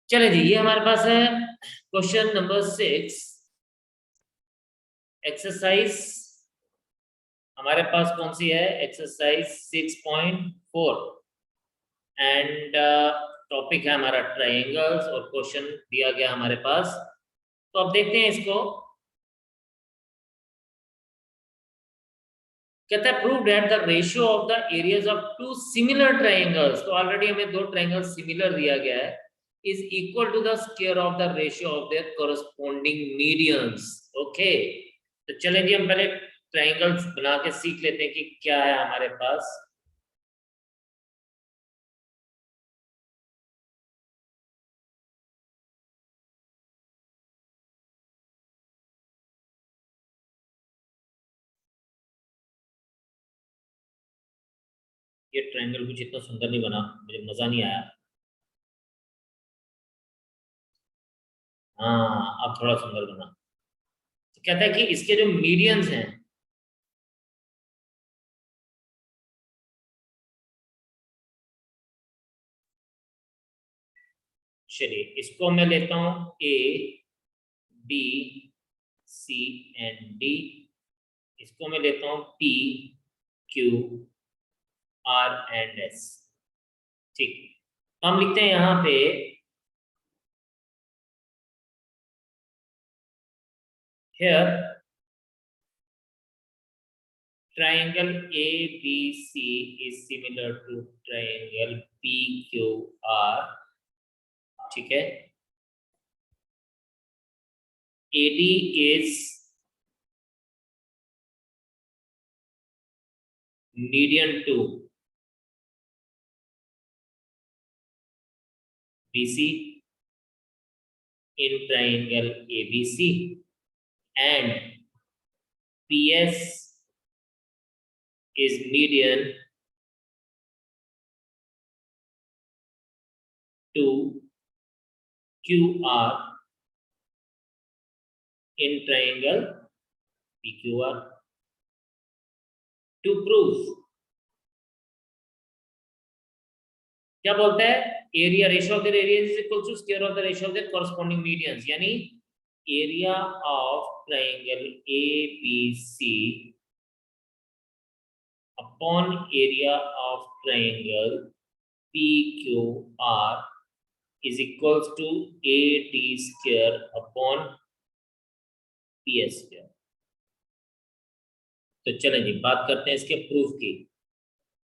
चले जी, ये हमारे पास है क्वेश्चन नंबर 6 एक्सरसाइज। हमारे पास कौन सी है? एक्सरसाइज 6.4 एंड टॉपिक है हमारा ट्रायंगल्स और क्वेश्चन दिया गया हमारे पास। तो अब देखते हैं इसको। कहता है prove that the ratio of the areas of two similar triangles. तो ऑलरेडी हमें दो ट्रायंगल सिमिलर दिया गया है, is equal to the square of the ratio of their corresponding medians. Okay, तो चलें जी, हम पहले ट्रायंगल्स बना के सीख लेते हैं कि क्या है हमारे पास। ये ट्रायंगल कुछ इतना सुंदर नहीं बना, मुझे मजा नहीं आया। हाँ, अब थोड़ा सुंदर बना। तो कहता है कि इसके जो मीडियंस हैं, चलिए इसको मैं लेता हूं A B C and D. इसको मैं लेता हूं P Q R and S. ठीक, तो हम लिखते हैं यहां पे here triangle ABC is similar to triangle PQR। ठीक है, AD is median to BC in triangle ABC, and PS is median to QR in triangle PQR। To prove, क्या बोलता है? Area ratio of the area is equal to square of the ratio of the corresponding medians, यानी area of triangle ABC upon area of triangle PQR is equals to AD square upon PS square। तो चलें जी, बात करते हैं इसके proof की।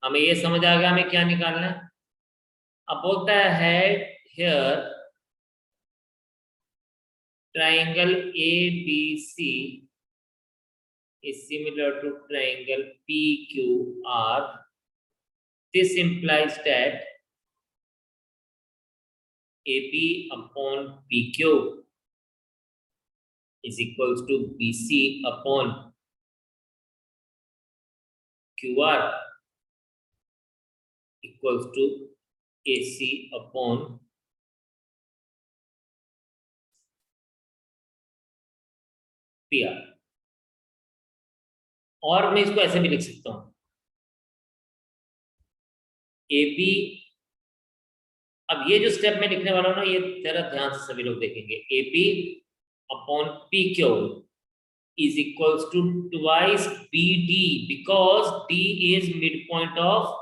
हमें ये समझ आ गया हमें क्या निकालना है। अब बोलता है here triangle ABC is similar to triangle PQR। This implies that AB upon PQ is equals to BC upon QR equals to AC upon PR। और मैं इसको ऐसे भी लिख सकता हूं, AB। अब ये जो स्टेप मैं लिखने वाला हूं ना, ये जरा ध्यान से सभी लोग देखेंगे। AB upon PQ is equals to twice BD because D is midpoint of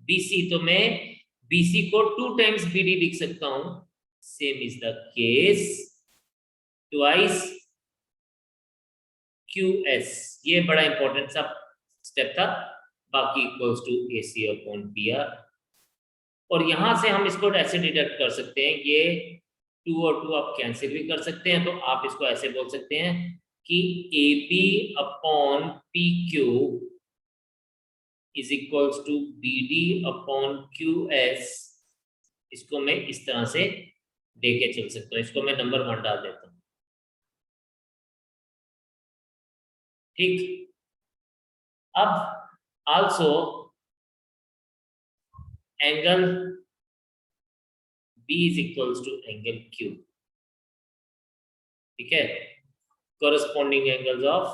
BC। तो मैं BC को 2 times BD लिख सकता हूं। Same is the case twice QS। ये बड़ा इंपॉर्टेंट सा स्टेप था। बाकी equals to AC upon PR। और यहां से हम इसको ऐसे डिडक्ट कर सकते हैं, ये 2 और 2 आप कैंसिल भी कर सकते हैं। तो आप इसको ऐसे बोल सकते हैं कि AB upon PQ is equals to BD upon QS। इसको मैं इस तरह से देके चल सकता हूँ। इसको मैं नंबर 1 डाल देता हूँ। ठीक, अब also angle B is equals to angle Q। ठीक है, corresponding angles of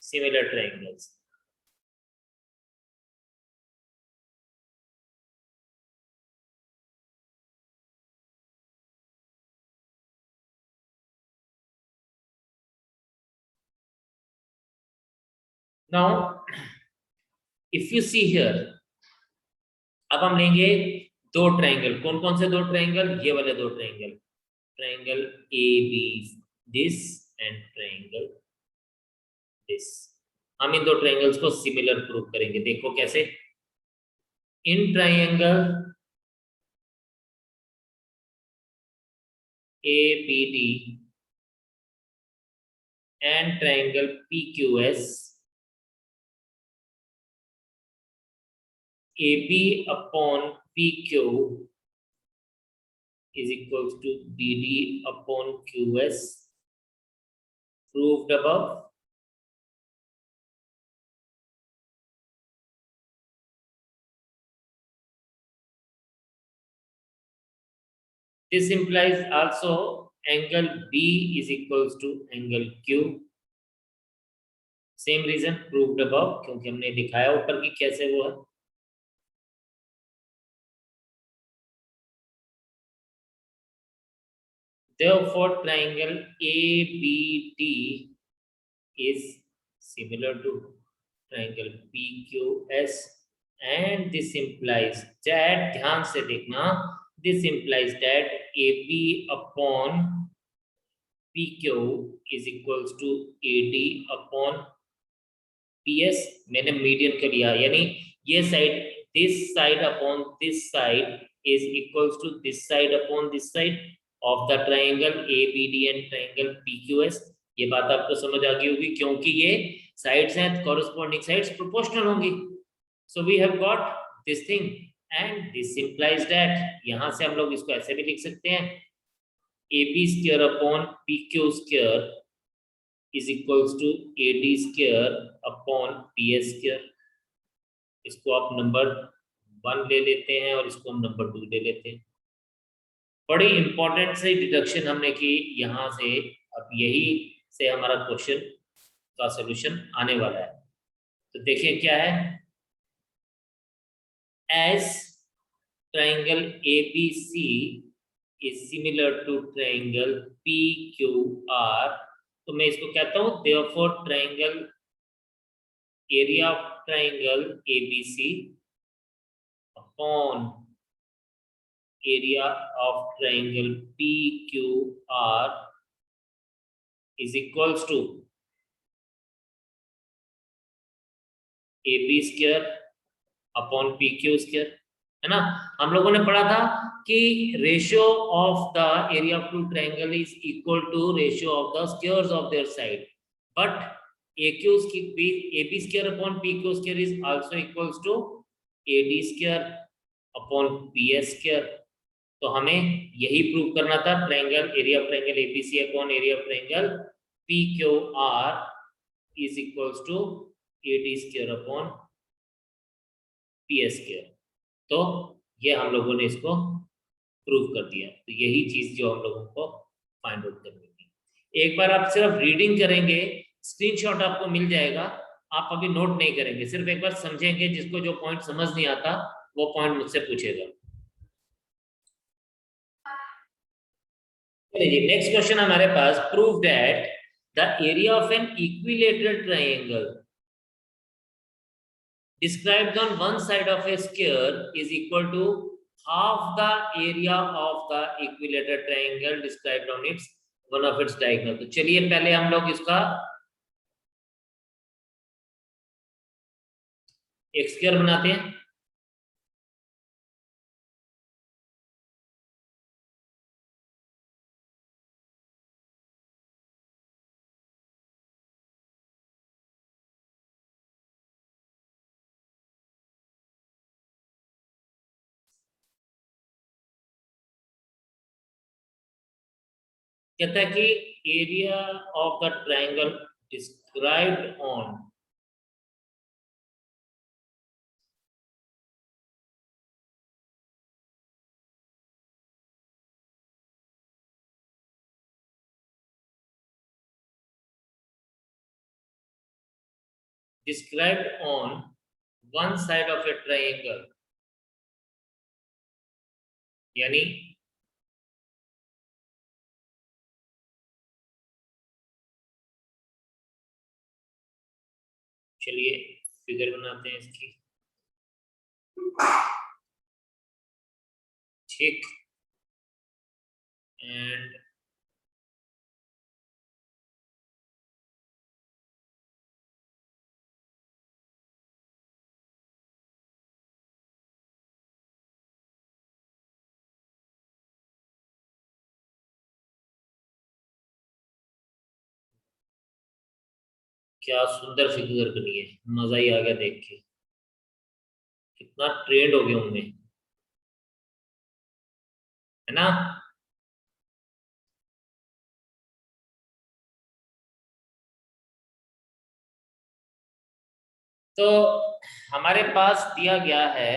similar triangles। Now if you see here, अब हम लेंगे दो ट्रायंगल। कौन कौन से दो ट्रायंगल? ये वाले दो triangle, triangle A B this and triangle this. हम इन दो ट्रायंगल्स को सिमिलर प्रूव करेंगे। देखो कैसे। In triangle A B D and triangle P Q S, AB upon PQ is equals to BD upon QS, proved above. This implies also angle B is equals to angle Q. Same reason proved above, क्योंकि हमने दिखाया ऊपर की कैसे वो है। Therefore, triangle ABD is similar to triangle PQS, and this implies that, ध्यान से देखना, this implies that AB upon PQ is equals to AD upon PS। मैंने मीडियन कर लिया, यानी ये side, this side upon this side is equals to this side upon this side of the triangle ABD and triangle PQS। ये बात आपको समझ आ गई होगी, क्योंकि ये साइड्स हैं, कॉरेस्पॉन्डिंग साइड्स प्रोपोर्शनल होंगी। So we have got this thing, and this implies that, यहां से हम लोग इसको ऐसे भी लिख सकते हैं, AB square upon PQ square is equals to AD square upon PS square. इसको आप नंबर 1 ले लेते हैं और इसको हम नंबर 2 ले लेते हैं। बड़ी इंपॉर्टेंट से डिडक्शन हमने की यहाँ से। अब यही से हमारा क्वेश्चन का सॉल्यूशन आने वाला है। तो देखिए क्या है, as triangle ABC is similar to triangle PQR, तो मैं इसको कहता हूं therefore triangle area of triangle ABC upon area of triangle PQR is equals to AB square upon PQ square, है ना। हम लोगों ने पढ़ा था कि ratio of the area of two triangle is equal to ratio of the squares of their side, but AB square upon PQ square is also equals to AD square upon PS square। तो हमें यही prove करना था, triangle area of triangle ABC upon area of triangle PQR is equals to AD square upon PS square। तो ये हम लोगों ने इसको प्रूव कर दिया। तो यही चीज जो हम लोगों को फाइंड आउट करनी थी। एक बार आप सिर्फ रीडिंग करेंगे, स्क्रीनशॉट आपको मिल जाएगा, आप अभी नोट नहीं करेंगे, सिर्फ एक बार समझेंगे। जिसको जो पॉइंट समझ नहीं आता वो पॉइंट मुझसे पूछेगा। चलिए नेक्स्ट क्वेश्चन हमारे पास, prove that the area of an equilateral triangle described on one side of a square is equal to half the area of the equilateral triangle described on its one of its diagonal। तो चलिए पहले हम लोग इसका एक square बनाते हैं। कहता है कि area of the triangle described on one side of a triangle, यानी चलिए फिगर बनाते हैं इसकी। ठीक, एंड क्या सुंदर फिगर बनी है, मजा ही आ गया देख के, कितना ट्रेंड हो गया हूं मैं, है ना। तो हमारे पास दिया गया है,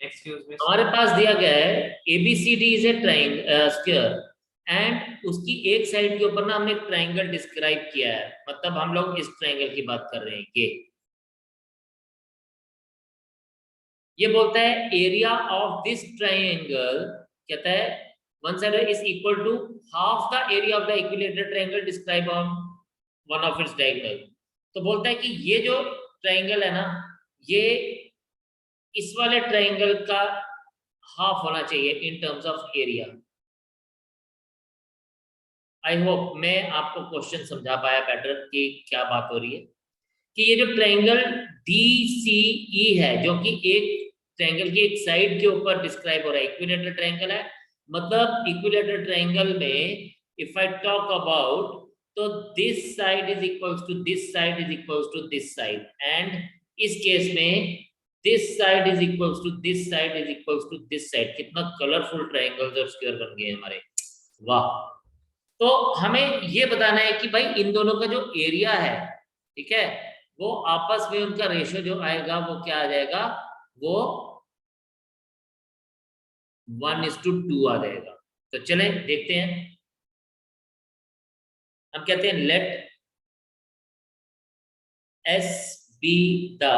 एक्सक्यूज मी हमारे पास दिया गया है ABCD is a triangle square, and उसकी एक साइड के ऊपर ना हमने ट्राइंगल डिस्क्राइब किया है, मतलब हम लोग इस ट्राइंगल की बात कर रहे हैं। ये बोलता है एरिया ऑफ दिस ट्राइंगल, कहता है one side is equal to half the area of the equilateral triangle describe on one of its diagonal. तो बोलता है कि ये जो ट्राइंगल है ना, ये इस वाले ट्राइंगल का हाफ होना चाहिए in terms of area. I hope मैं आपको क्वेश्चन समझा पाया बेटर कि क्या बात हो रही है। कि ये जो ट्रायंगल DCE है, जो कि एक ट्रायंगल की एक साइड के ऊपर डिस्क्राइब हो रहा है, इक्विलेटरल ट्रायंगल है, मतलब इक्विलेटरल ट्रायंगल में इफ आई टॉक अबाउट, तो this side is equals to this side is equals to this side, and इस केस में this side is equals to this side is equals to this side. कितना colourful triangles और square बन गए हमारे, वाह। तो हमें ये बताना है कि भाई इन दोनों का जो एरिया है, ठीक है, वो आपस में उनका रेशियो जो आएगा वो क्या आ जाएगा, वो 1:2 आ जाएगा। तो चले देखते हैं। हम कहते हैं let S be the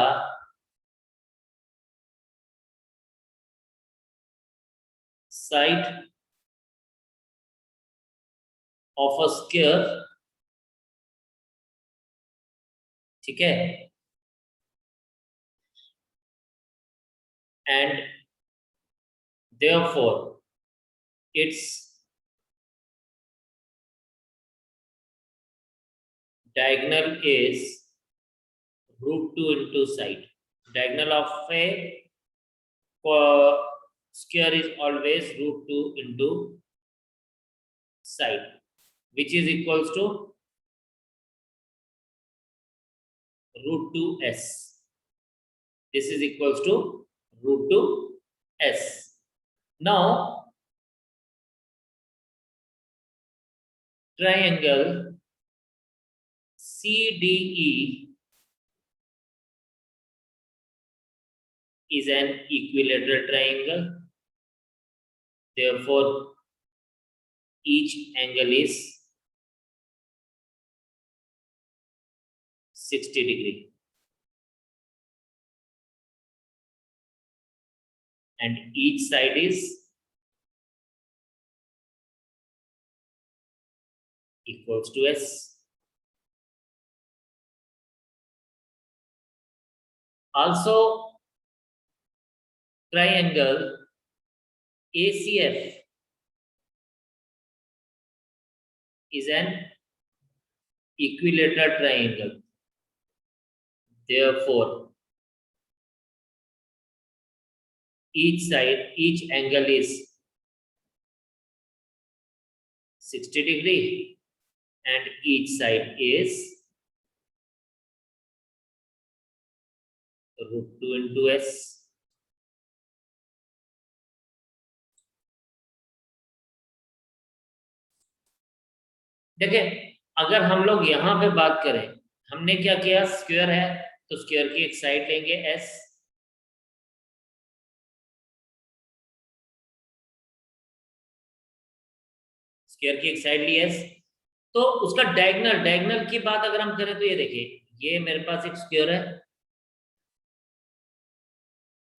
side of a square, ठीक है, and therefore its diagonal is √2 into side. Diagonal of a square is always √2 into side, which is equals to √2s. This is equals to √2s. Now triangle CDE is an equilateral triangle. Therefore, each angle is 60 degree, and each side is equals to s. Also, triangle ACF is an equilateral triangle. Therefore, each angle is 60 degree, and each side is √2 into s. देखिए, अगर हम लोग यहाँ पे बात करें, हमने क्या किया, स्क्वायर है तो स्क्वायर की एक साइड लेंगे s, स्क्वायर की एक साइड ली s, तो उसका डायगोनल की बात अगर हम करें तो ये देखिए, ये मेरे पास एक स्क्वायर है,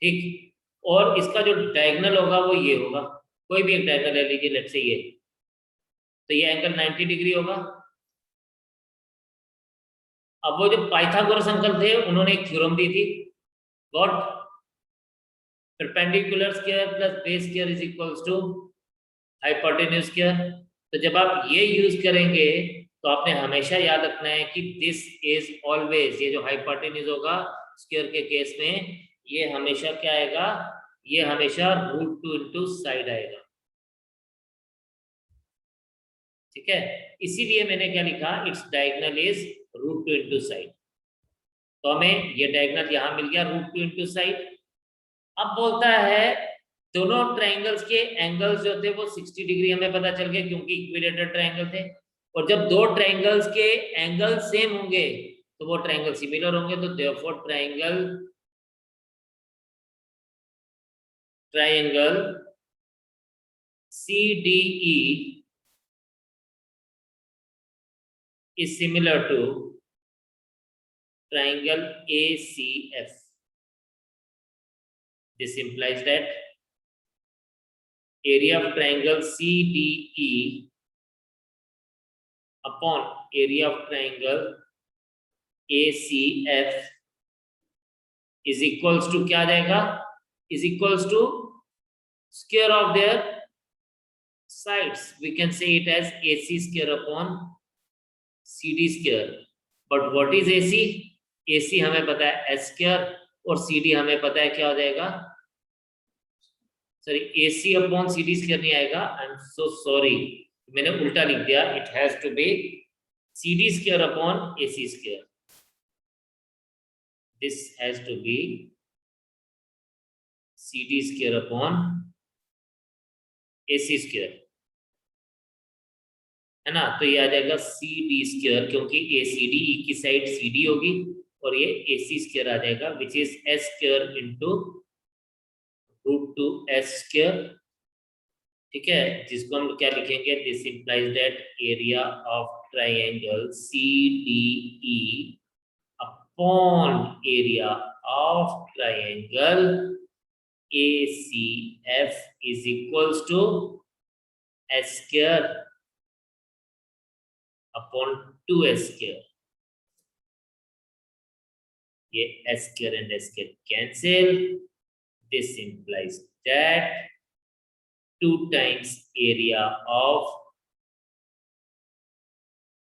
ठीक, और इसका जो डायगोनल होगा वो ये होगा, कोई भी एक डायगोनल ले लीजिए, लेट्स से ये, तो ये एंगल 90 डिग्री होगा, अब वो जो पाइथागोरस अंकल थे उन्होंने एक थ्योरम दी थी, what, perpendicular square plus base square is equals to hypotenuse square. तो जब आप ये यूज करेंगे तो आपने हमेशा याद रखना है कि दिस इज ऑलवेज, ये जो हाइपोटेन्यूज होगा स्क्वायर के केस में, ये हमेशा क्या आएगा, ये हमेशा √2 इंटू साइड आएगा। ठीक है, इसीलिए मैंने क्या लिखा, its diagonal is √2 into side. तो हमें ये डायगोनल यहां मिल गया √2 इंटू साइड। अब बोलता है दोनों ट्रायंगल्स के एंगल्स जो थे वो 60 डिग्री हमें पता चल गया क्योंकि इक्विलेटरल ट्रायंगल थे, और जब दो ट्रायंगल्स के एंगल सेम होंगे तो वो ट्रायंगल सिमिलर होंगे। तो therefore triangle CDE is similar to triangle ACF. This implies that area of triangle CDE upon area of triangle ACF is equals to क्या आ जाएगा, is equals to square of their sides. We can say it as AC square upon CD square. But what is AC? AC हमें पता है S square और CD हमें पता है क्या हो जाएगा, sorry AC upon CD square नहीं आएगा, आई एम सो सॉरी, मैंने उल्टा लिख दिया, it has to be CD square upon AC square, this has to be CD square upon AC square, है ना। तो ये आ जाएगा CD स्क्वायर क्योंकि ACD E की साइड CD होगी और ये AC स्क्वायर आ जाएगा which is S square into √2 S square. ठीक है, जिसको हम क्या लिखेंगे, this implies that area of triangle CDE upon area of triangle ACF is equals to S square upon 2S square. ये S square and S square cancel, this implies that 2 times area of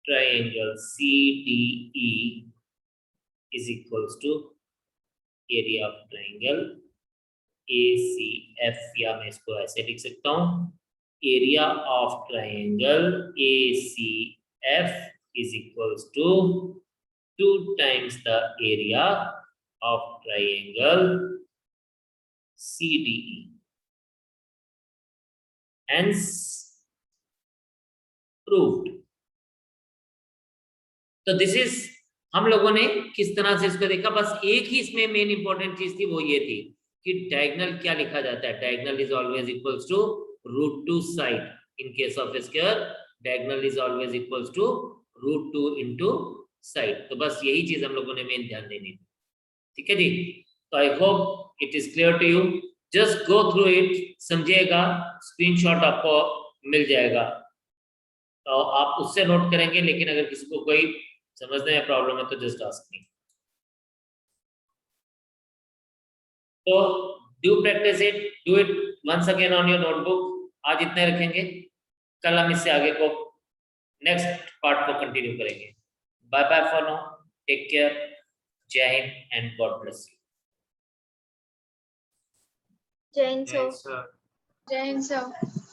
triangle CDE is equals to area of triangle ACF, या मैं इसको ऐसे लिख सकता हूँ, area of triangle ACF is equals to 2 times the area of triangle CDE. Hence proved. तो this is, हम लोगों ने किस तरह से इसको देखा, बस एक ही इसमें मेन इंपॉर्टेंट चीज थी, वो ये थी कि डायगोनल क्या लिखा जाता है, diagonal is always equals to √2 side. In case of square diagonal is always equals to √2 into side. तो बस यही चीज हम लोगों ने मेन ध्यान देनी थी। ठीक है जी, तो I hope it is clear to you, just go through it, समझिएगा, स्क्रीनशॉट आपको मिल जाएगा तो आप उससे नोट करेंगे, लेकिन अगर किसी को कोई समझने में प्रॉब्लम है तो जस्ट आस्क मी। तो do practice it, do it once again on your notebook. आज इतने रखेंगे, कल हम इससे आगे को नेक्स्ट पार्ट को कंटिन्यू करेंगे। Bye bye for now, take care, जय Hind and God bless you. जय हिंद सर। Yes, sir. जय हिंद सर।